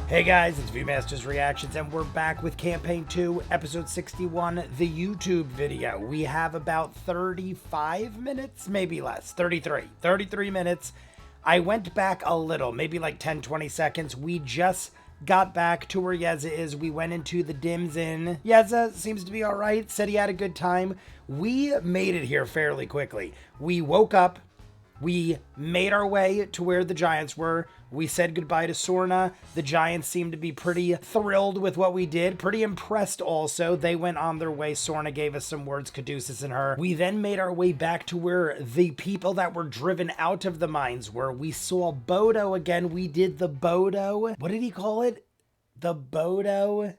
Hey guys, it's Viewmaster's Reactions, and we're back with Campaign 2, Episode 61, the YouTube video. We have about 35 minutes, maybe less, 33 minutes. I went back a little, maybe like 10, 20 seconds. We just got back to where Yeza is. We went into the Dims Inn. Yeza seems to be all right, said he had a good time. We made it here fairly quickly. We woke up. We made our way to where the Giants were. We said goodbye to Sorna. The Giants seemed to be pretty thrilled with what we did. Pretty impressed also. They went on their way. Sorna gave us some words, Caduceus and her. We then made our way back to where the people that were driven out of the mines were. We saw Bodo again. We did the Bodo. What did he call it? The Bodo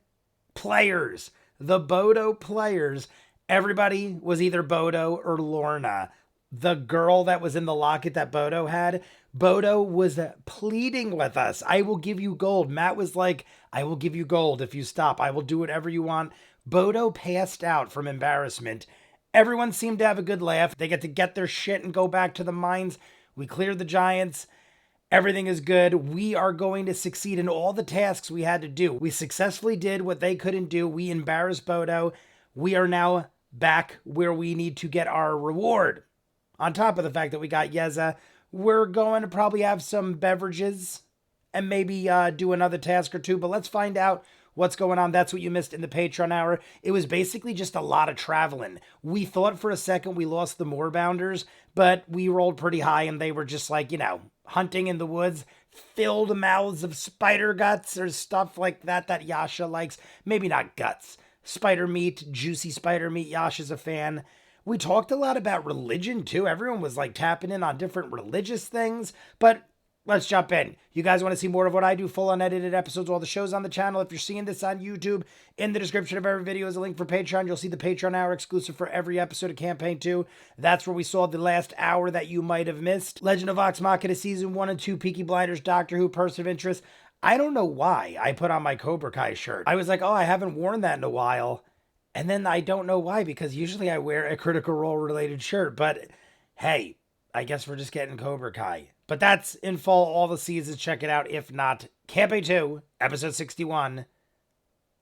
players. The Bodo players. Everybody was either Bodo or Lorna. The girl that was in the locket that Bodo had, Bodo was pleading with us. I will give you gold. Matt was like, I will give you gold if you stop. I will do whatever you want. Bodo passed out from embarrassment. Everyone seemed to have a good laugh. They get their shit and go back to the mines. We cleared the Giants. Everything is good. We are going to succeed in all the tasks we had to do. We successfully did what they couldn't do. We embarrassed Bodo. We are now back where we need to get our reward. On top of the fact that we got Yeza, we're going to probably have some beverages and maybe do another task or two, but let's find out what's going on. That's what you missed in the Patreon hour. It was basically just a lot of traveling. We thought for a second we lost the Moorbounders, but we rolled pretty high and they were just like, you know, hunting in the woods, filled mouths of spider guts or stuff like that that Yasha likes. Maybe not guts. Spider meat, juicy spider meat. Yasha's a fan. We talked a lot about religion, too. Everyone was, like, tapping in on different religious things. But let's jump in. You guys want to see more of what I do? Full unedited episodes, all the shows on the channel. If you're seeing this on YouTube, in the description of every video is a link for Patreon. You'll see the Patreon hour exclusive for every episode of Campaign 2. That's where we saw the last hour that you might have missed. Legend of Vox Machina Season 1 and 2, Peaky Blinders, Doctor Who, Person of Interest. I don't know why I put on my Cobra Kai shirt. I was like, oh, I haven't worn that in a while. And then I don't know why, because usually I wear a Critical Role related shirt. But hey, I guess we're just getting Cobra Kai. But that's in fall, all the seasons. Check it out. If not, Campaign 2, Episode 61,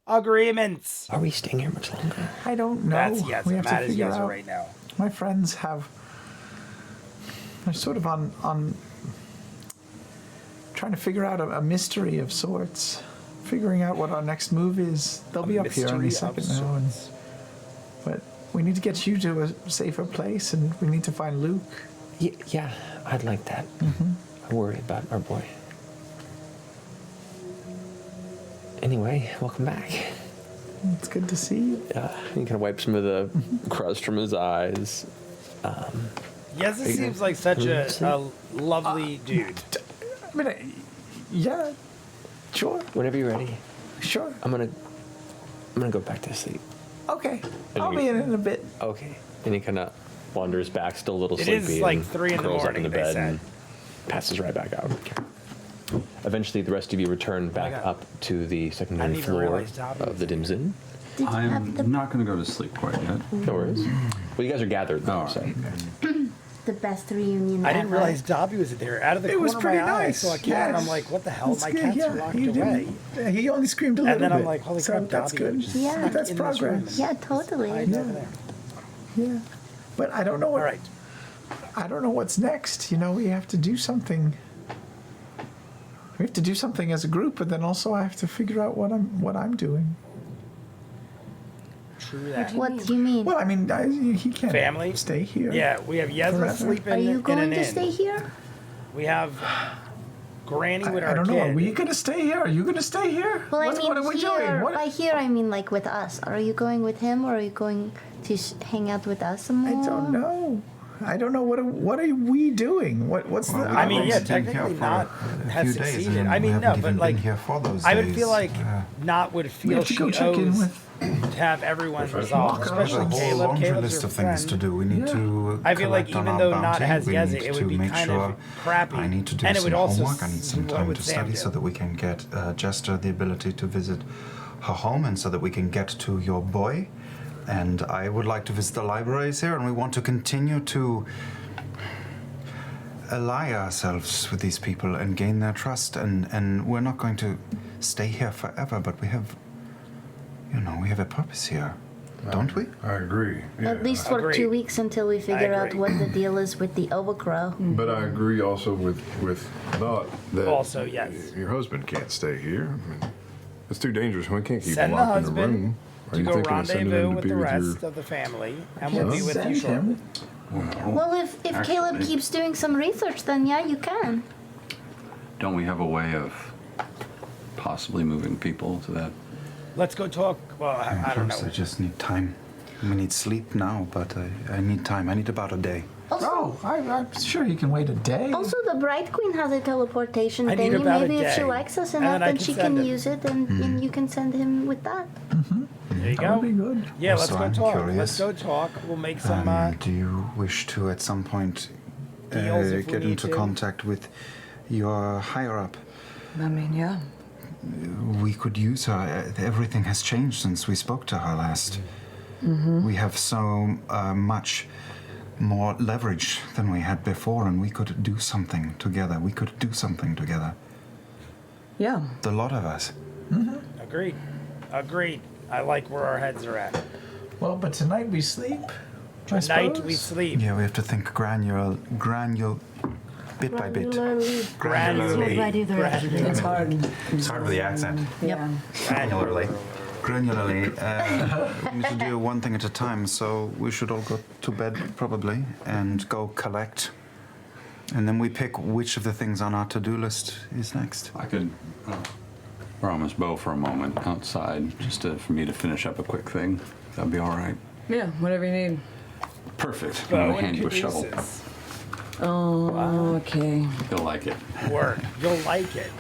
Agreements. Are we staying here much longer? I don't know. That's yes. Matt is yes right now. My friends they're sort of on trying to figure out a mystery of sorts. Figuring out what our next move is. They'll be up here any second now. But we need to get you to a safer place, and we need to find Luke. Yeah, I'd like that. I worry about our boy. Anyway, welcome back. It's good to see you. He kind of wipes some of the crust from his eyes. Yes, it seems like such a lovely dude. I mean, yeah. Sure. Whenever you're ready. Sure. I'm gonna go back to sleep. Okay. I'll be in a bit. Okay. And he kind of wanders back, still a little sleepy. It is like 3 in the curls up morning, in the they bed said. and passes right back out. Eventually, the rest of you return back up to the secondary floor of the Dims Inn. I'm not going to go to sleep quite yet. No worries. Well, you guys are gathered though, so. The best reunion I didn't ever. realize Dobby was there. Out of the corner of my eye, I saw a cat, and I'm like, what the hell? My cat's locked away. He only screamed a little bit. And then I'm like, holy crap, that's Dobby good. just Yeah. That's in this room progress. Yeah, totally. and hides over there. Yeah. But I don't know what. All right. I don't know what's next. You know, we have to do something. We have to do something as a group, but then also I have to figure out what I'm doing. True that. What do you mean? Well, I mean, he can't Family? stay here. Yeah, we have Yeza Forever. sleeping Are you in an going to inn. stay here? We have Granny with I our don't kid. know. Are we gonna stay here? Are you gonna stay here? Well, what are we here. doing? What? By here, I mean like with us. Are you going with him, or are you going to hang out with us some more? I don't know. I don't know. What are we doing? What's the? I mean, yeah, I've been technically here not for a has few days, succeeded. and I mean, we no, haven't but even like, been here for those I would days. feel like Not would we feel have to she go check in owes with. to have everyone resolved, Mark, especially a whole Caleb. laundry Caleb's list her of things to friend. do. We need to. I feel like collect on even our though not bounty. has We Yeza, need it would to be make kind sure of crappy. I need to do And it some would also homework. I need some what time would to Sam study do? so that we can get Jester the ability to visit her home, and so that we can get to your boy. And I would like to visit the libraries here, and we want to continue to ally ourselves with these people and gain their trust. And we're not going to stay here forever, but we have, we have a purpose here, don't we? I agree. Yeah. At least for 2 weeks until we figure out agree. what the deal is with the overgrow. But I agree also with Dot that Also, yes. your husband can't stay here. I mean, it's too dangerous. We can't keep Send him the locked in the husband room. Are to you go thinking of sending rendezvous him to with be the with rest your... of the family, and we'll be with Send you shortly. him. Well, if Caleb keeps doing some research, then yeah, you can. Don't we have a way of possibly moving people to that? Let's go talk. Well, I don't First, I know. just need time. We need sleep now, but I need time. I need about a day. Oh, I'm sure you can wait a day. Also, the Bright Queen has a teleportation I need thingy. about a Maybe if she day, likes us and enough, then I then can she send can him. use it, and you can send him with that. There you That would be go. good. Yeah, let's Also, go I'm talk. curious. Let's go talk. We'll make some. Do you wish to, at some point, Deals if we get need into to. contact with your higher up? I mean, yeah. We could use her. Everything has changed since we spoke to her last. We have so much more leverage than we had before, and we could do something together. We could do something together. Yeah. The lot of us. Agreed. Agreed. I like where our heads are at. Well, but tonight we sleep. I Tonight suppose. we sleep. Yeah, we have to think bit by bit. Granularly. It's hard. It's hard with the accent. Yeah. Granularly. We need to do one thing at a time, so we should all go to bed probably and go collect. And then we pick which of the things on our to-do list is next. I could promise Bo for a moment outside, just for me to finish up a quick thing. That'd be all right. Yeah, whatever you need. Perfect. I'm Bow gonna and hand you a shovel. caduceus. Oh, okay. You'll like it. Word. You'll like it.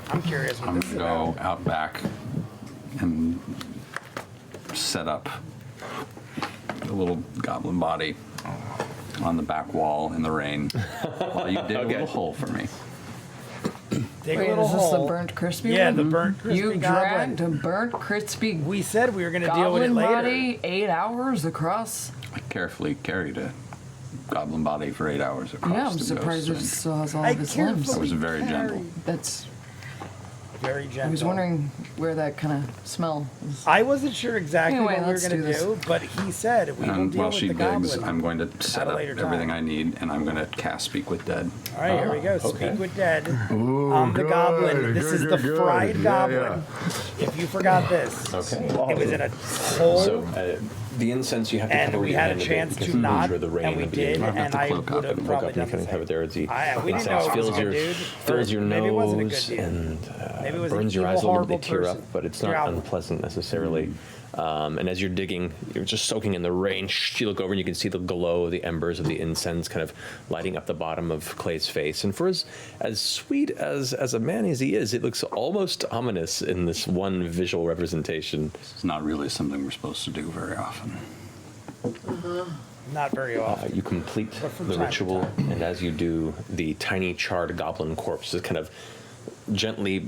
I'm curious what I'm this is gonna about. go out back and set up a little goblin body on the back wall in the rain while you dig a little hole for me. Dig a Wait, little is this the hole. burnt crispy Yeah, one? the burnt crispy You goblin. dragged a burnt crispy We said we were going to deal with it goblin later. body 8 hours across? I carefully carried a goblin body for 8 hours across Yeah, I'm the surprised it ghost. still has all I of its limbs. I was very gentle. That's. Very gentle. I was wondering where that kind of smell is. I wasn't sure exactly Anyway, what we were let's going do to this. do, but he said we will And deal while with she the digs, goblin. I'm going to set at a up later everything time. I need, and I'm going to cast Speak with Dead. All right, here we go. okay. Speak with Dead. Ooh, I'm the good, goblin. This good, is good, the good. fried Yeah, goblin. yeah. If you forgot this, Okay. it was in a hole, So the incense you have to and cover we your had a hand chance because to of the not, nature of the rain and we and did, I've got and the I cloak up would have and woke probably up and done you kind the of have it same. there as the We didn't know incense it was fills a your, good dude. fills your Maybe it wasn't a good nose dude. and Maybe it was an burns your evil, eyes a little bit. They horrible tear person. up, but it's You're not out. unpleasant necessarily. And as you're digging, you're just soaking in the rain. You look over and you can see the glow of the embers of the incense kind of lighting up the bottom of Clay's face. And for as sweet as a man as he is, it looks almost ominous in this one visual representation. It's not really something we're supposed to do very often. Not very often. You complete But from the time to ritual, time. and as you do, the tiny charred goblin corpse is kind of gently,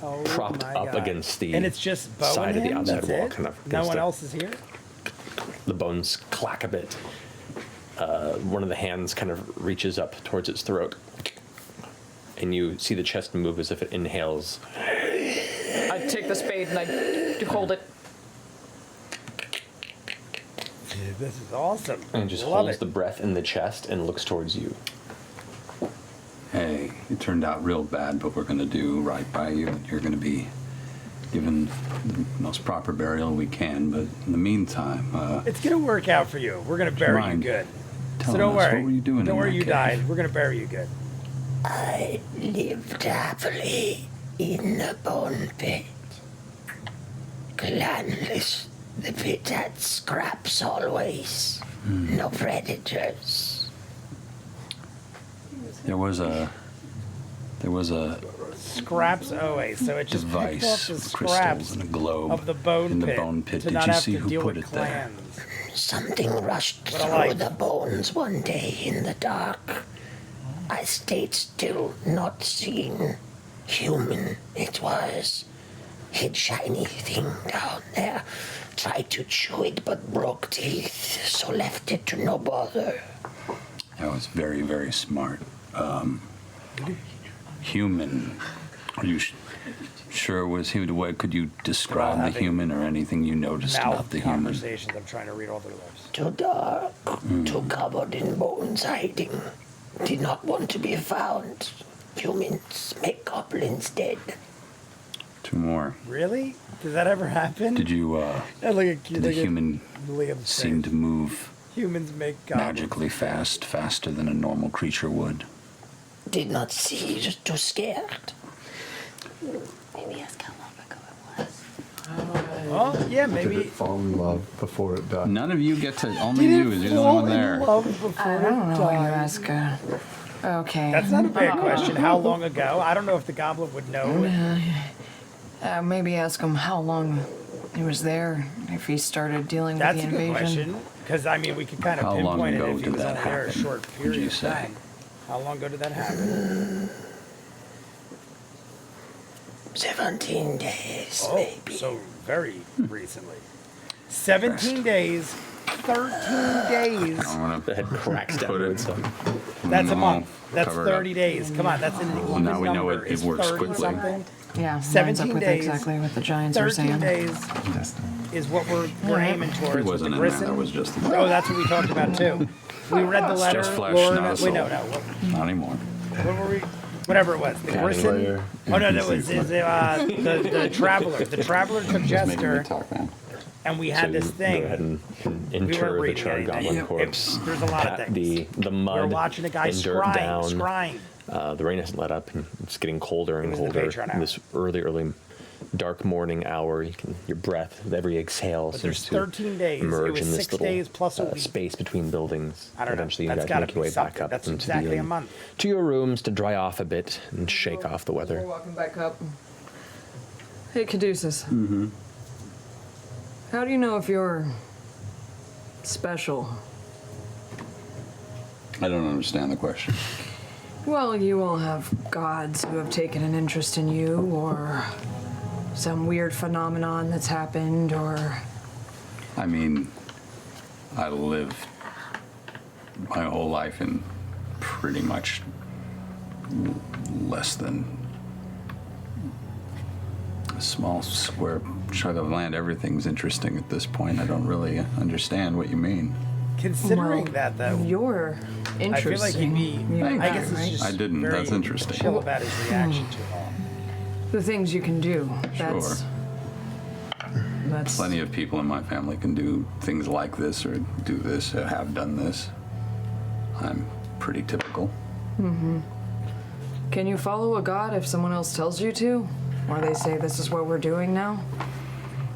Oh propped my up God. against the and it's just Bo side and of the him? outside That's wall, it? kind of. No against one it. else is here. The bones clack a bit. One of the hands kind of reaches up towards its throat, and you see the chest move as if it inhales. I take the spade and I hold it. Dude, this is awesome. And it just Love holds it. the breath in the chest and looks towards you. Hey, it turned out real bad, but we're going to do right by you. You're going to be given the most proper burial we can, but in the meantime, It's gonna work out for you. We're gonna bury you mind good. So telling don't us worry. what were you doing Don't in worry, that you cave? died. We're gonna bury you good. I lived happily in the bone pit. Clanless, the pit had scraps always. No predators. there was a Scraps OA. So it just picked off device the of crystals scraps and a globe of the bone in the pit bone pit. to Did not you have see to who deal put with it there? clans. Something rushed What I through like. the bones one day in the dark. I stayed still, not seeing. Human it was. Hid shiny thing down there. Tried to chew it but broke teeth, so left it to no bother. That was very, very smart. Human Are you sure it was him? Could you describe the human or anything you noticed about the human? Conversations. I'm trying to read all their lips. Too dark, too covered in bones hiding. Did not want to be found. Humans make goblins dead. 2 more. Really? Does that ever happen? Did you, did the human seem to move humans make goblins magically fast, faster than a normal creature would? Did not see, just too scared. Maybe ask how long ago it was. Oh, yeah, maybe. Did it fall in love before it died? None of you get to, only you, is the only one there. I don't know when you ask. Okay. That's not a bad question. How long ago? I don't know if the goblin would know. Maybe ask him how long he was there, if he started dealing with the invasion. That's a good question. Because, I mean, we could kind of How long pinpoint it ago if he did was that only there a happen, short would period you of say? time. How long ago did that happen? 17 days, Oh, maybe. so very recently. 17 days, 13 days. The head cracks down and stuff. That's a month. That's cover it 30 days. Come on, that's an even now we know number. it It's works 30 quickly. something. Yeah, lines 17 up with days. exactly what the Giants were 13 saying. days is what we're aiming towards. He with wasn't the in there, Grissom. that was just the... Oh, that's what we talked about too. We read the letter. just flesh, Lauren, not a wait, no, soul. no. Not anymore. What were we? Whatever it was. The Grissom. layer, Oh no, that was the Traveler. The Traveler took Just making Jester, me talk, man. and we had this Go thing. ahead and We inter weren't the reading charred anything. goblin corpse. There's a lot of pat things. The mud We're watching a guy and dirt down. scrying. The rain hasn't let up, and it's getting colder and It was the colder. Patreon hour. This early dark morning hour, your breath, with every exhale, But seems there's to 13 days. It emerge was in this 6 little days plus a week. space between buildings. I don't know. Eventually, That's you gotta guys make your be way back something. up That's into exactly the a month. to your rooms to dry off a bit and shake off the We're weather. walking back up. Hey, Caduceus. Mm-hmm. How do you know if you're special? I don't understand the question. Well, you all have gods who have taken an interest in you, or some weird phenomenon that's happened, or... I mean, I lived my whole life in pretty much less than a small square chunk of land. Everything's interesting at this point. I don't really understand what you mean. Considering Well, that, though, You're interesting. I feel like he'd be. You I know guess that, it's right? just I didn't. very That's interesting. chill about his reaction to it all. The things you can do. That's, Sure. That's Plenty of people in my family can do things like this or do this or have done this. I'm pretty typical. Can you follow a god if someone else tells you to? Or they say this is what we're doing now?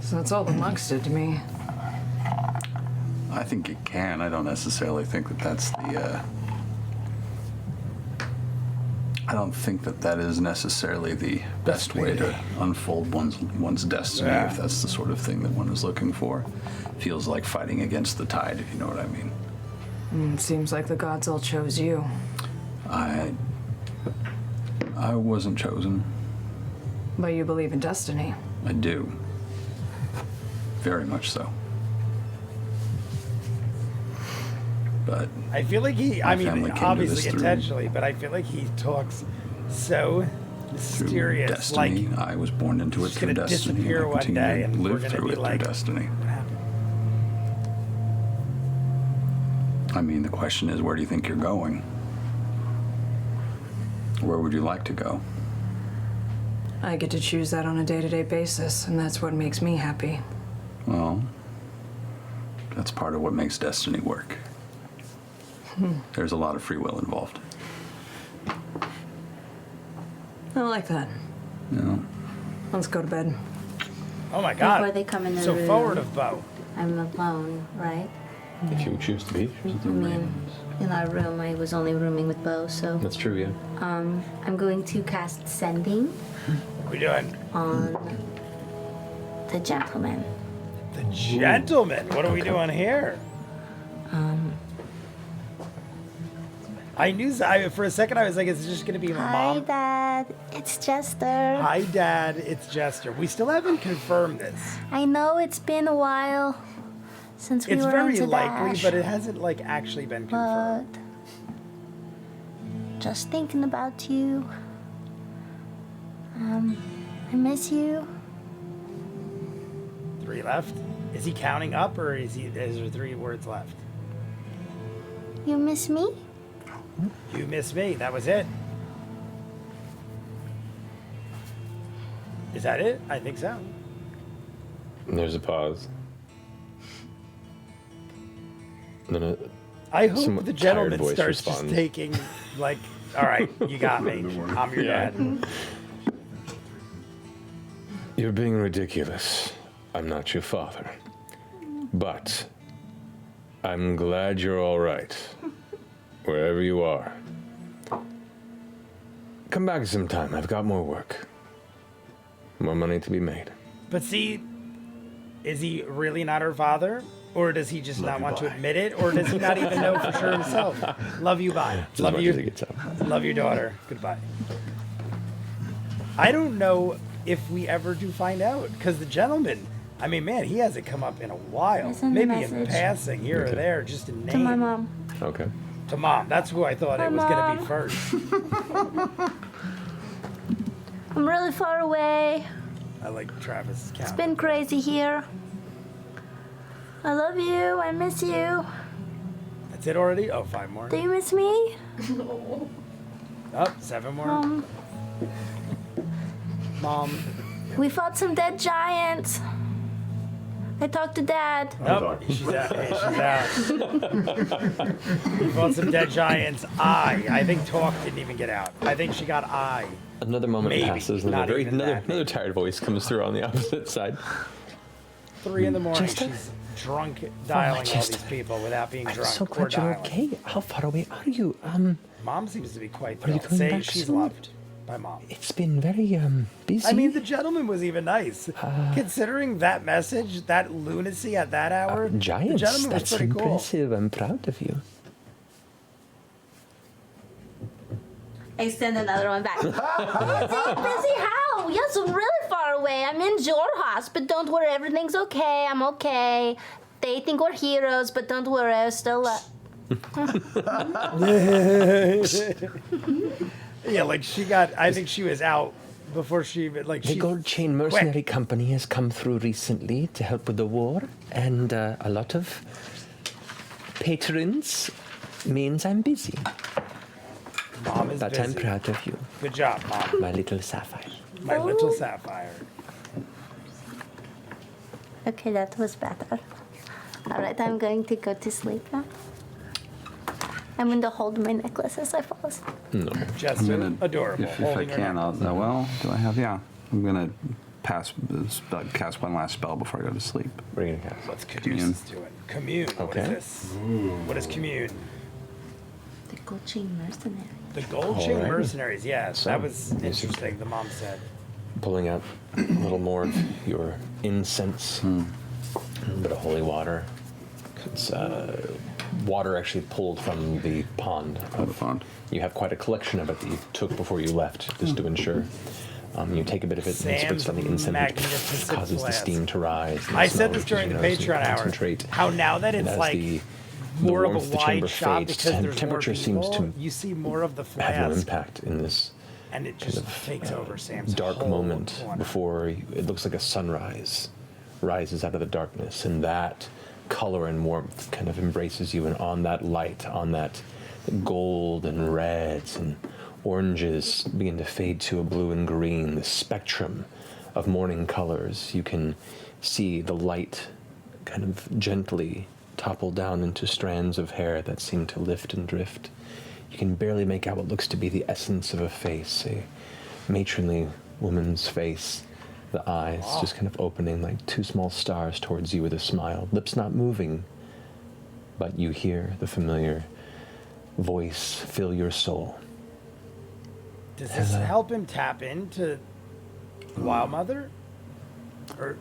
So that's all the monks did to me. I think you can. I don't necessarily think that that's the. I don't think that that is necessarily the best way to unfold one's destiny. Yeah. If that's the sort of thing that one is looking for, feels like fighting against the tide. If you know what I mean. It seems like the gods all chose you. I wasn't chosen. But you believe in destiny. I do. Very much so. But I feel like he. My I mean, family came to obviously this through- intentionally, but I feel like he talks so through mysterious. destiny, Like I was born into it just through gonna destiny. disappear and I one continue day to and we're live gonna through be it like, through destiny. what happened? I mean, the question is, where do you think you're going? Where would you like to go? I get to choose that on a day-to-day basis, and that's what makes me happy. Well, that's part of what makes destiny work. There's a lot of free will involved. I like that. You know? Let's go to bed. Oh my God! Before they come in the so room, forward of Bo. I'm alone, right? If you choose to be. I mean, in our room, I was only rooming with Bo, so That's true, yeah. I'm going to cast Sending What are we doing? on the gentleman. The gentleman. What are we doing here? I knew. For a second, I was like, "It's just gonna be my Hi, mom." Dad. It's Jester. Hi, Dad. It's Jester. We still haven't confirmed this. I know it's been a while since we It's were very into likely, Dash, but it hasn't like actually been confirmed. but just thinking about you. I miss you. 3 left. Is he counting up, or is there 3 words left? You miss me? You miss me. That was it. Is that it? I think so. And there's a pause. And then a I hope somewhat the tired gentleman voice starts responds. just taking, like, all right, you got me. I'm your dad. You're being ridiculous. I'm not your father. But I'm glad you're all right, wherever you are. Come back sometime. I've got more work. More money to be made. But see, is he really not her father? Or does he just not want to admit it? Or does he not even know for sure himself? Love you, bye. As Love much you. as it gets out. Love your daughter. Goodbye. I don't know if we ever do find out. Because the gentleman, I mean, man, he hasn't come up in a while. I sent a Maybe in message. passing here or Okay. there, just a name. To my mom. Okay. To Mom. That's who I thought Hi, it was going to be Mom. first. I'm really far away. I like Travis' count. It's been crazy here. I love you. I miss you. That's it already? Oh, 5 more. Do you miss me? Oh, 7 more. Mom. We fought some dead giants. I talked to Dad. Nope, she's out. Hey, she's out. We fought some dead giants. I think talk didn't even get out. I think she got I. Another moment Maybe, passes, and not then even that. another tired voice comes through on the opposite side. 3 in the morning. Chester? She's drunk, dialing all Chester. these people without being I'm drunk so or glad you're dialing. okay. How far away are you? Mom seems to be quite Are you thrilled. coming Say back she's soon? loved by Mom. It's been very busy. I mean, the gentleman was even nice. Considering that message, that lunacy at that hour, the Giants. gentleman was That's pretty cool. impressive. I'm proud of you. I send another one back. Busy how? Yes, I'm really far away. I'm in Jorhas, but don't worry, everything's okay. I'm okay. They think we're heroes, but don't worry, I still Yeah, like she got, I think she was out before she even, like, The she Gold Chain Mercenary Company has come through recently to help with the war, and a lot of patrons means I'm busy. Mom is But busy. I'm proud of you, Good job, Mom. my little sapphire. My little sapphire. Okay, that was better. All right, I'm going to go to sleep now. I'm going to hold my necklace as I fall asleep. No. Jester, adorable. If I holding her can, necklace. well, do I have? Yeah. I'm going to cast one last spell before I go to sleep. We're gonna cast. What's Caduceus doing? Commune. What is Okay. this? What is Commune? The Gold Chain Mercenary. The Gold Chain Alright. Mercenaries, yes. So, that was yes, you interesting, the mom said. Pulling out a little more of your incense, a little bit of holy water. It's water actually pulled from the pond. You have quite a collection of it that you took before you left, just to ensure. You take a bit of it and spritz on the incense, magnificent which causes the flask. steam to rise. and I the said smell this during the reaches your nose and Patreon hour. concentrate. How now that And it's as like the more of warmth of the a chamber wide shot fades, because there's temperature more seems people, to you see more of the have no flask, impact in this and it kind just of takes over Sam's dark whole moment corner. before it looks like a sunrise rises out of the darkness, and that color and warmth kind of embraces you, and on that light, on that gold and reds and oranges begin to fade to a blue and green, the spectrum of morning colors. You can see the light kind of gently topple down into strands of hair that seem to lift and drift. You can barely make out what looks to be the essence of a face, a matronly woman's face, the eyes just kind of opening like 2 small stars towards you with a smile, lips not moving, but you hear the familiar voice fill your soul. Does this help him tap into Wild Mother? Or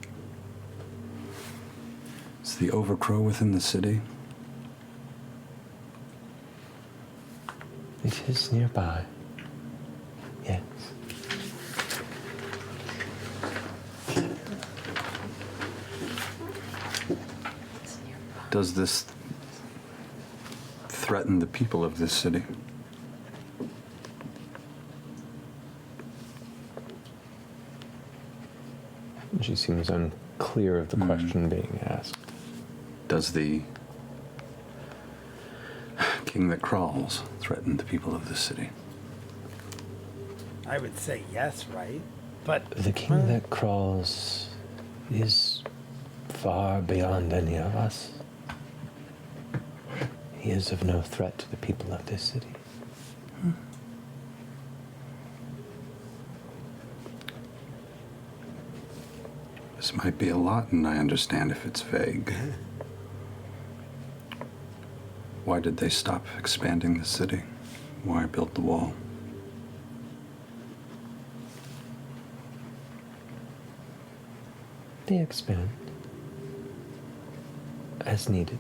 Is the overcrow within the city? It is nearby. Yes. Does this threaten the people of this city? She seems unclear of the question being asked. Does the king that crawls threaten the people of this city? I would say yes, right? But The king that crawls is far beyond any of us. He is of no threat to the people of this city. This might be a lot, and I understand if it's vague. Why did they stop expanding the city? Why build the wall? They expand as needed.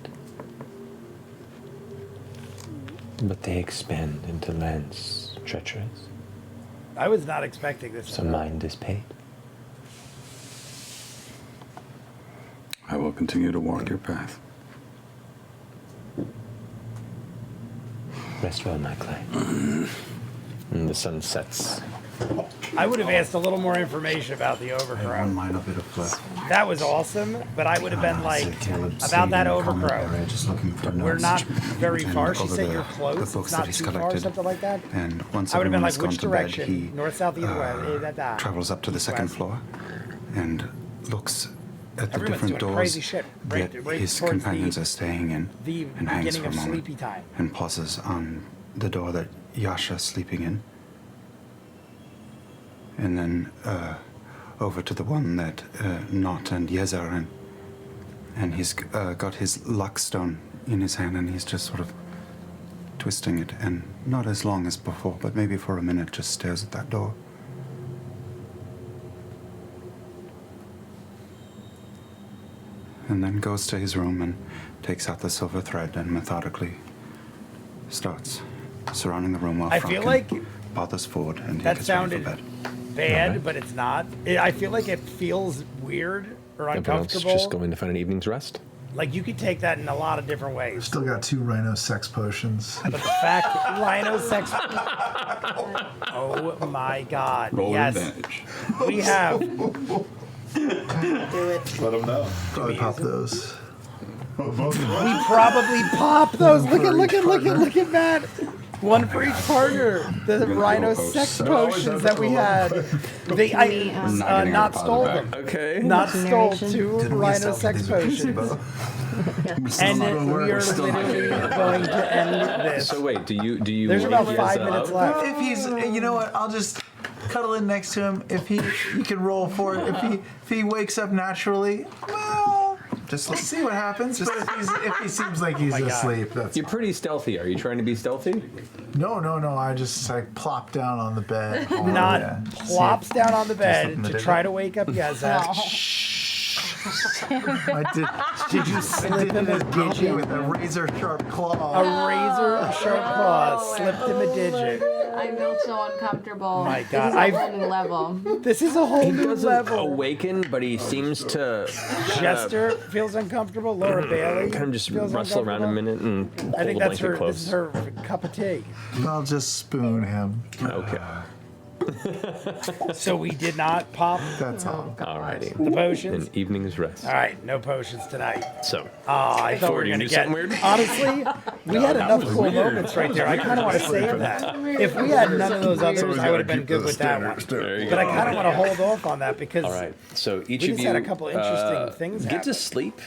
But they expand into lands treacherous. I was not expecting this. So mind is paid. I will continue to walk your path. Rest well, my client. And the sun sets. I would have asked a little more information about the overcrow. One minor bit of flip. That was awesome, but I would have been like, about that overcrow. Just looking for We're notes. not very And far. She over said the- you're the close. books It's not that he's too far, collected. something like that. And once I would have been everyone like, has gone which to bed, direction? he North, south, either way. travels up to the second West. floor and looks at the Everyone's different doing doors crazy shit right- that right his towards companions the- are staying in, the and hangs beginning for a of moment sleepy time. and pauses on the door that Yasha's sleeping in, and then over to the one that Not and Yeza are in, and he's got his luck stone in his hand, and he's just sort of twisting it, and not as long as before, but maybe for a minute just stares at that door. And then goes to his room and takes out the silver thread and methodically starts surrounding the room while I Frank feel like bothers forward and he that gets ready for sounded bed. bad, but it's not. I feel like it feels weird or Everyone's uncomfortable. just going to find an evening's rest. Like you could take that in a lot of different ways. Still got 2 rhino sex potions. But the fact, rhino sex. Oh my God! Roll yes, advantage. we have. Do it. Let them know. Probably pop those. We probably pop those. Look at that. One for each partner. The rhino sex potions that we had. Not stole them. Okay. Not stole 2 Didn't we rhino sell sex these pieces, potions. Bo? And we are literally going to end this. So wait, do you? There's about wake 5 Yeza minutes up? left. If he's, you know what? I'll just cuddle in next to him. If he can roll for it. If he wakes up naturally, well, Just we'll see what happens. But if he seems like he's God. asleep, that's You're pretty stealthy. Are you trying to be stealthy? no. I just like plop down on the bed. Not Yeah. plops down on the bed something to to try do. to wake up Yeza. I Did you slip him a digit? with a razor sharp claw. A razor sharp claw slipped him a digit. I feel so uncomfortable. My God, This is a I've- whole new level. This is a whole He new doesn't level. awaken, but he seems to Jester feels uncomfortable. Laura Bailey kind of just feels rustle around a uncomfortable. minute and hold I think the that's blanket her. close. This is her cup of tea. I'll just spoon him. Okay. So we did not pop That's all. Alrighty. the potions. An evening's rest. All right, no potions tonight. So, I thought we Ford, were you going do to get. something weird? Honestly, we had enough cool moments right there. I kind of want to save that. If we had none of those others, I would have been good with that one. there you But I go. kind of want to hold off on that because All right. So each we of just you had a couple interesting things get to happen. sleep.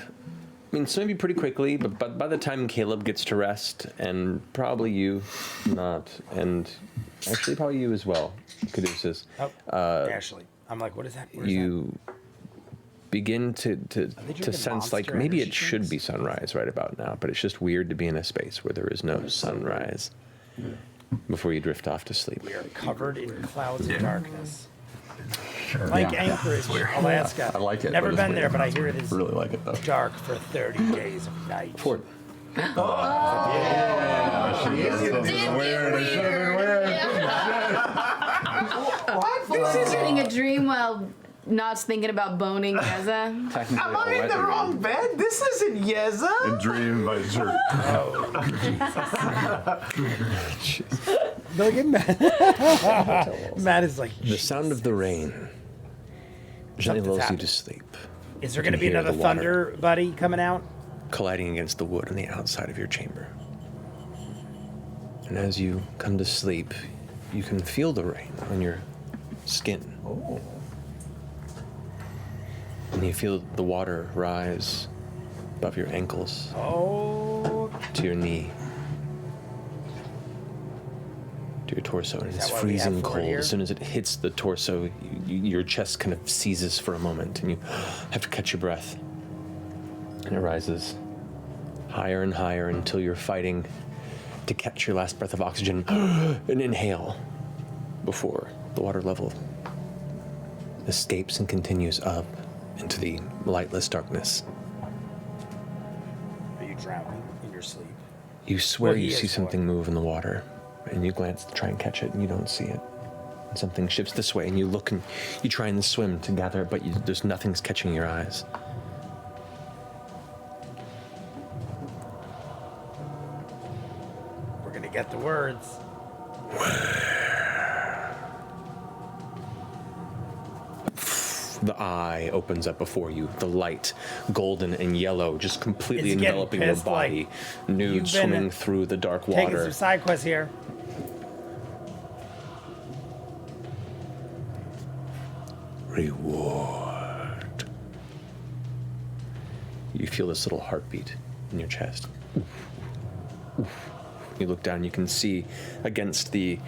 I mean, some of you pretty quickly, but by the time Caleb gets to rest, and probably you, not, and actually probably you as well, Caduceus, Ashley, I'm like, what is that? What is you begin to drinking sense like Monster maybe it Energy should drinks? be sunrise right about now, but it's just weird to be in a space where there is no sunrise before you drift off to sleep. We are covered in clouds of darkness. Like Anchorage, Alaska. I like it. Never but it's been there, weird. but I hear it is Really like it though. dark for 30 days of night. Ford. This is getting a dream while not thinking about boning Yeza. Technically, Am I in wet the dream. wrong bed? This isn't Yeza. And dream by jerk. Look at Matt. Matt is like, The sound of the rain Gently Something's lulls you happened. to sleep. Is there You going to can be hear another the water thunder buddy coming out? colliding against the wood on the outside of your chamber. And as you come to sleep, you can feel the rain on your skin. Oh. And you feel the water rise above your ankles Oh. to your knee, to your torso, and Is it's that why we have freezing Ford cold. here? As soon as it hits the torso, your chest kind of seizes for a moment, and you have to catch your breath. And it rises higher and higher until you're fighting to catch your last breath of oxygen and inhale before the water level escapes and continues up into the lightless darkness. Are you drowning in your sleep? You swear Well, he you see is something move in the water, and you glance to try and catch it, and you don't see it. And something shifts this way, and you look and you try and swim to gather it, but there's nothing's catching your eyes. We're going to get the words. The eye opens up before you, the light, golden and yellow, just completely It's getting enveloping your pissed, body, like, nude, you've been swimming through the dark Taking water. some side quests here. Reward. You feel this little heartbeat in your chest. You look down, you can see against the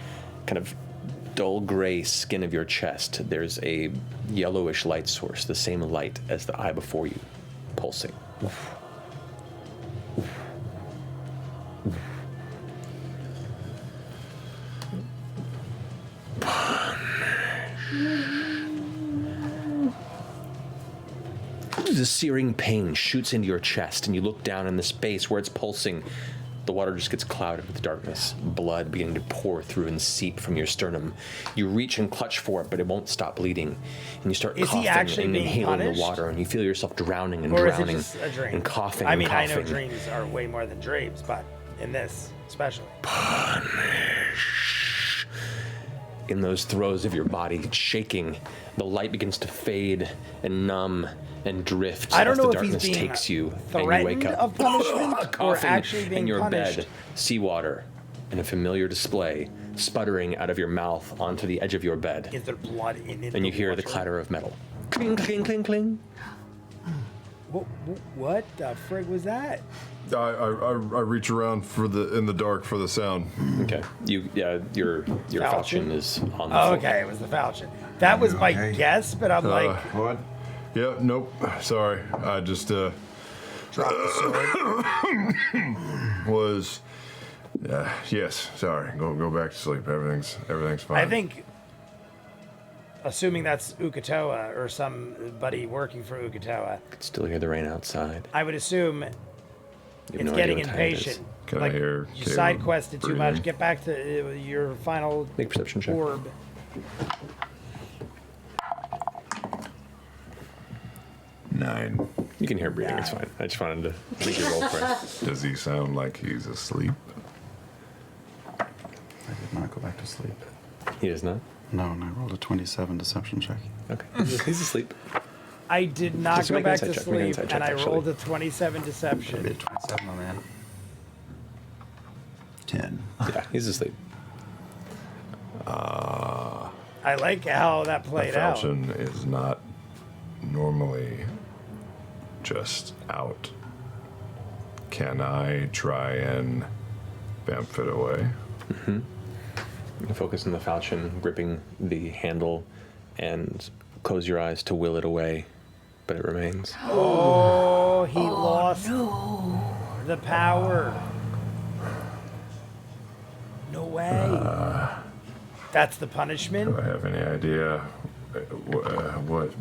kind of dull gray skin of your chest, there's a yellowish light source, the same light as the eye before you, pulsing. The searing pain shoots into your chest, and you look down in the space where it's pulsing. The water just gets clouded with darkness, blood beginning to pour through and seep from your sternum. You reach and clutch for it, but it won't stop bleeding. And you start Is he coughing actually and being inhaling punished? the water, and you feel yourself drowning and Or is it drowning just a dream? and coughing I mean, and coughing. I know dreams are way more than dreams, but in this, especially. In those throes of your body shaking, the light begins to fade and numb and drift I don't as know the if he's darkness being takes you, and you threatened wake up of punishment or coughing actually being in your punished. bed, seawater, and a familiar display sputtering out of your mouth onto the edge of your bed. Is there blood in it? And you hear the clatter of metal. Cling, cling, cling, cling. What the frig was that? I reach around in the dark for the sound. Okay. Your falchion is on the Oh, floor. okay, it was the falchion. That was my guess, but I'm like, What? Yeah, nope. Sorry. I just drop the sword. was yes, sorry. Go back to sleep. Everything's fine. I think, assuming that's Ukatoa or somebody working for Ukatoa, Could still hear the rain outside. I would assume You have it's no idea getting what time it is. impatient. Can like, I hear you Caleb side quested too much. breathing? Get back to your final Make a perception check. orb. 9. You can hear breathing, it's fine. I just wanted to make you roll for it. Does he sound like he's asleep? I did not go back to sleep. He is not? No, and I rolled a 27 deception check. Okay. He's asleep. I did not Just go make an back to insight check, make an sleep, insight and check, I actually. rolled a 27 deception. Maybe a 27, my man. 10. Yeah, he's asleep. I like how that The played out. falchion is not normally just out. Can I try and bamf it away? You focus on the falchion, gripping the handle, and close your eyes to will it away, but it remains. Oh, he lost the power. No way. That's the punishment? Do I have any idea what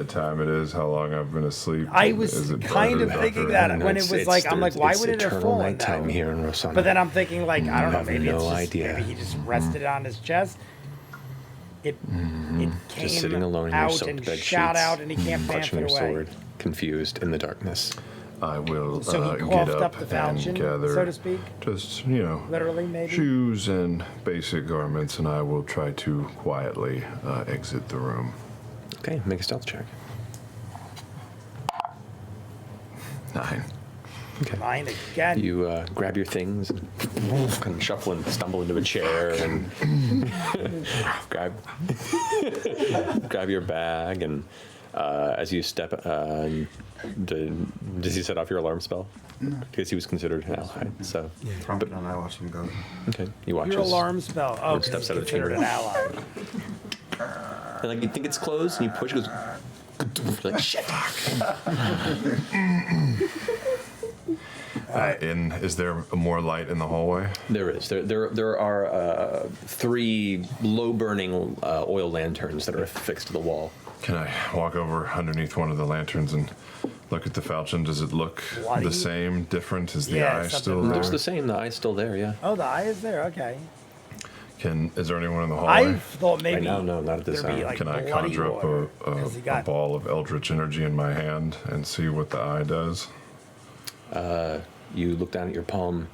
time it is? How long I've been asleep? I was Is it kind of dark thinking or- that when it was like, I'm like, why would it have eternal fallen nighttime though? here in Rosanna. But then I'm thinking like, I don't know, have maybe no it's just, idea. maybe he just rested on his chest. It came Just sitting alone in your out soaked and bed shot sheets, out and he can't bamf clutching it your away. sword, confused in the darkness. I will So he get coughed up up the falchion, and gather so to speak? just, Literally, maybe? shoes and basic garments, and I will try to quietly exit the room. Okay, make a stealth check. 9. Okay. 9 again. You grab your things and kind of shuffle and stumble into a chair and grab your bag and as you step, does he set off your alarm spell? No. Because he was considered an ally. So, Trumpet and I watch him go. Okay, you watch Your his alarm spell. Oh, bird steps out of the considered chamber. an ally. And like you think it's closed, and you push. It goes. Like shit. Is there more light in the hallway? There is. There are 3 low-burning oil lanterns that are affixed to the wall. Can I walk over underneath one of the lanterns and look at the falchion? Does it look Bloody? the same, different? Is the Yeah, eye something still like there? It's the same. The eye's still there. Yeah. Oh, the eye is there. Okay. Is there anyone in the hallway? I thought maybe. Right now, no, not at this there'd be, hour. like, Can I bloody conjure up water, 'cause he a got- ball of eldritch energy in my hand and see what the eye does? You look down at your palm.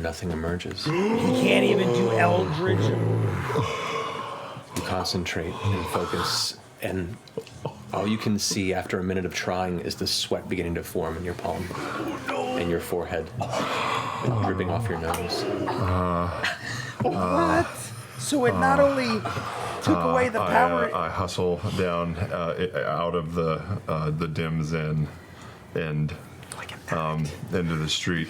Nothing emerges. He can't even do Eldridge. You concentrate and focus, and all you can see after a minute of trying is the sweat beginning to form in your palm and your forehead, dripping off your nose. What? So it not only took away the power. I hustle down out of the dim zen and into the street.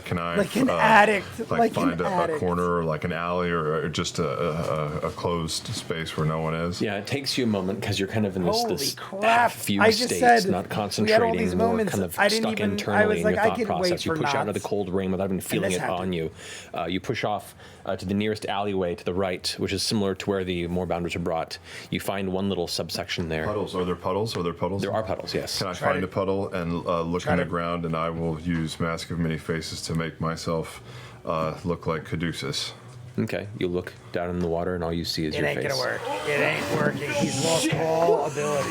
Can I Like an addict, like find an a addict. corner or like an alley or just a closed space where no one is? Yeah, it takes you a moment because you're kind of in Holy this crap. fugue I just state, said not we concentrating, had all these more moments, kind of I didn't stuck even- I internally was in like, your I thought could wait process. You for push out of the knots. cold rain without even feeling this it on happened. you. You push off to the nearest alleyway to the right, which is similar to where the moorbounders are brought. You find one little subsection there. Puddles? Are there puddles? Are there puddles? There are puddles, yes. Can I Try find to- a puddle and look try in the to- ground, and I will use Mask of Many Faces to make myself look like Caduceus. Okay, you look down in the water and all you see is It your ain't face. gonna work. It ain't working. He's lost all ability.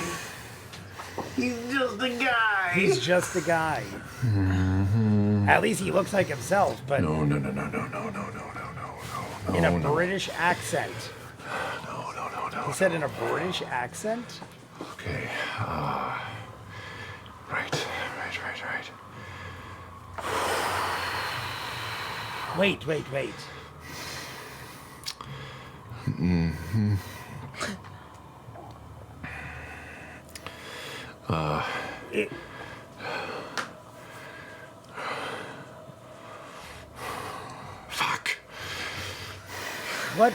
He's just a guy. He's just a guy. At least he looks like himself, but No. in a British accent. No. He said in a British accent? Okay. Right. Wait. It- Fuck. What?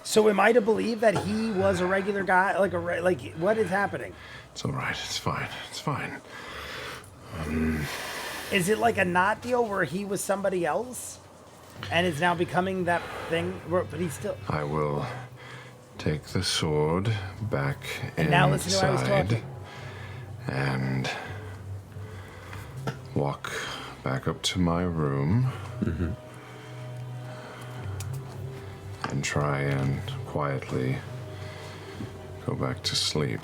So am I to believe that he was a regular guy? Like what is happening? It's all right. It's fine. Is it like a knot deal where he was somebody else and is now becoming that thing? But he's still. I will take the sword back And now listen to how he's inside talking. and walk back up to my room and try and quietly go back to sleep.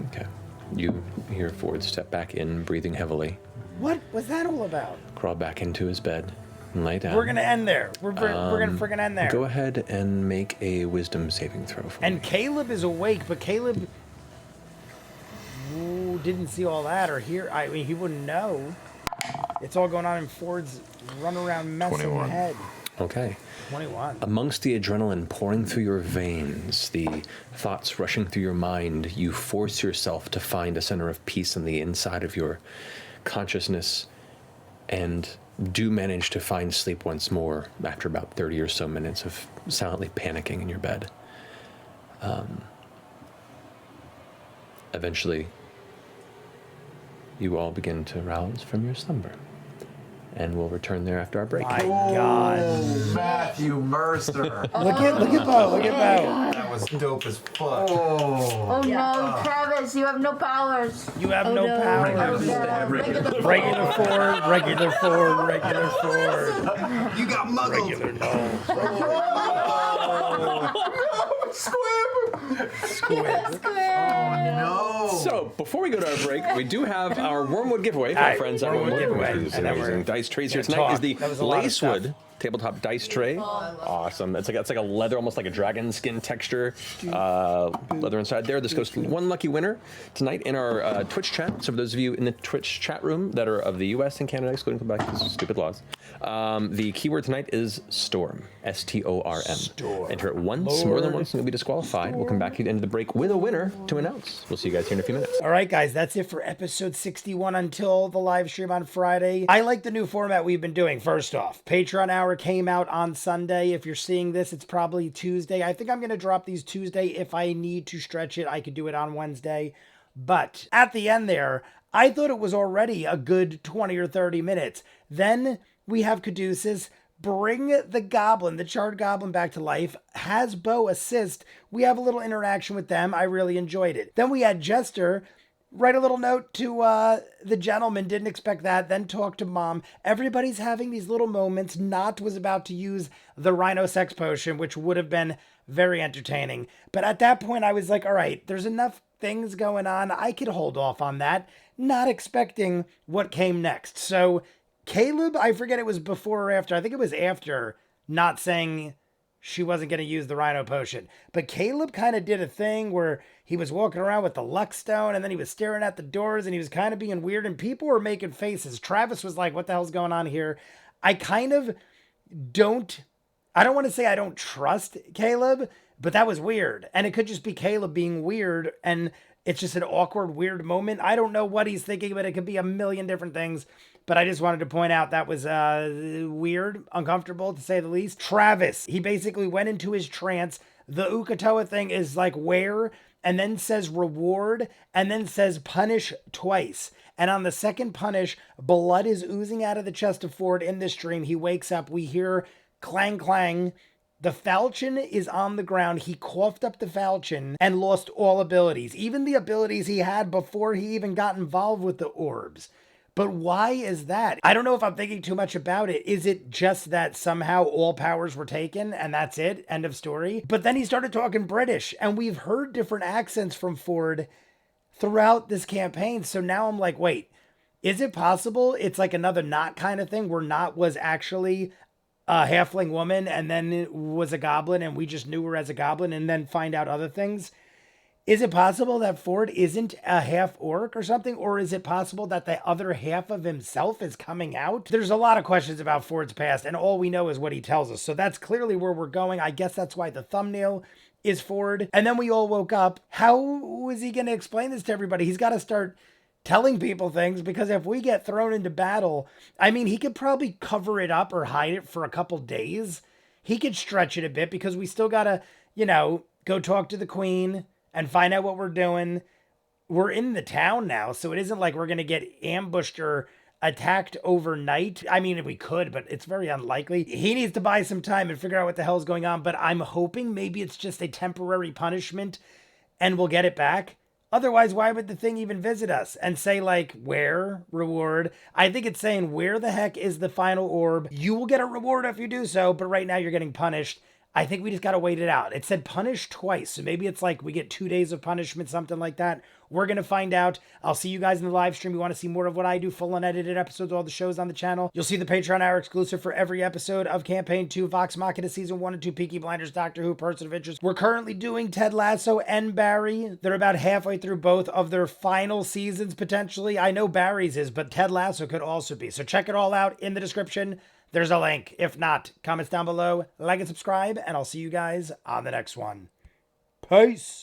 Okay. You hear Ford step back in, breathing heavily, What was that all about? crawl back into his bed, and lay down. We're gonna end there. We're gonna freaking end there. Go ahead and make a wisdom saving throw for And me. Caleb is awake, but Caleb didn't see all that or hear. I mean, he wouldn't know. It's all going on in Ford's run around mess of 21. head. Okay. 21. Amongst the adrenaline pouring through your veins, the thoughts rushing through your mind, you force yourself to find a center of peace on the inside of your consciousness and do manage to find sleep once more after about 30 or so minutes of silently panicking in your bed. Eventually, you all begin to rouse from your slumber. And we'll return there after our break. My God. Matthew Mercer. Look at Bo. Look at Bo. That was dope as fuck. Oh no, Travis, you have no powers. You have Oh, no no. powers. Regular Ford. You got muggled. Regular no. Squib. No. So, before we go to our break, we do have our Wormwood giveaway for All our right, friends at Wormwood Wormwood. giveaway. Who's And then using we're dice trays here gonna tonight is talk. the That was a lot of stuff. Lacewood tabletop dice tray. Awesome. It's like a leather, almost like a dragon skin texture. Leather inside there. This goes to one lucky winner tonight in our Twitch chat. So for those of you in the Twitch chat room that are of the US and Canada, excluding Quebec, because of stupid laws, the keyword tonight is storm. S-T-O-R-M. Storm. Enter it once, more than once, and you'll be disqualified. We'll come back at the end of the break with a winner to announce. We'll see you guys here in a few minutes. All right, guys, that's it for episode 61 until the live stream on Friday. I like the new format we've been doing. First off, Patreon Hour came out on Sunday. If you're seeing this, it's probably Tuesday. I think I'm going to drop these Tuesday. If I need to stretch it, I could do it on Wednesday. But at the end there, I thought it was already a good 20 or 30 minutes. Then we have Caduceus bring the goblin, the charred goblin, back to life, has Bo assist. We have a little interaction with them. I really enjoyed it. Then we had Jester write a little note to the gentleman, didn't expect that, then talk to Mom. Everybody's having these little moments. Not was about to use the Rhino sex potion, which would have been very entertaining. But at that point, I was like, all right, there's enough things going on. I could hold off on that, not expecting what came next. So Caleb, I forget it was before or after. I think it was after, not saying she wasn't going to use the Rhino potion. But Caleb kind of did a thing where he was walking around with the luck stone and then he was staring at the doors and he was kind of being weird and people were making faces. Travis was like, what the hell's going on here? I don't want to say I don't trust Caleb, but that was weird. And it could just be Caleb being weird and it's just an awkward, weird moment. I don't know what he's thinking, but it could be a million different things. But I just wanted to point out that was weird, uncomfortable to say the least. Travis, he basically went into his trance. The Ukatoa thing is like where, and then says reward, and then says punish twice. And on the second punish, blood is oozing out of the chest of Ford in this dream. He wakes up, we hear clang, clang. The falchion is on the ground. He coughed up the falchion and lost all abilities, even the abilities he had before he even got involved with the orbs. But why is that? I don't know if I'm thinking too much about it. Is it just that somehow all powers were taken and that's it? End of story. But then he started talking British and we've heard different accents from Ford throughout this campaign. So now I'm like, wait, is it possible it's like another Not kind of thing where Not was actually a halfling woman and then it was a goblin and we just knew her as a goblin and then find out other things? Is it possible that Ford isn't a half orc or something? Or is it possible that the other half of himself is coming out? There's a lot of questions about Ford's past and all we know is what he tells us. So that's clearly where we're going. I guess that's why the thumbnail is Ford. And then we all woke up. How is he going to explain this to everybody? He's got to start telling people things because if we get thrown into battle, I mean, he could probably cover it up or hide it for a couple days. He could stretch it a bit because we still got to, go talk to the queen and find out what we're doing. We're in the town now, so it isn't like we're going to get ambushed or attacked overnight. I mean, we could, but it's very unlikely. He needs to buy some time and figure out what the hell's going on, but I'm hoping maybe it's just a temporary punishment and we'll get it back. Otherwise, why would the thing even visit us and say like, where, reward? I think it's saying where the heck is the final orb? You will get a reward if you do so, but right now you're getting punished. I think we just got to wait it out. It said punish twice. So maybe it's like we get 2 days of punishment, something like that. We're going to find out. I'll see you guys in the live stream. You want to see more of what I do, full unedited episodes of all the shows on the channel. You'll see the Patreon Hour exclusive for every episode of Campaign 2, Vox Machina Season 1 and 2, Peaky Blinders, Doctor Who, Person of Interest. We're currently doing Ted Lasso and Barry. They're about halfway through both of their final seasons, potentially. I know Barry's is, but Ted Lasso could also be. So check it all out in the description. There's a link. If not, comments down below, like and subscribe, and I'll see you guys on the next one. Peace.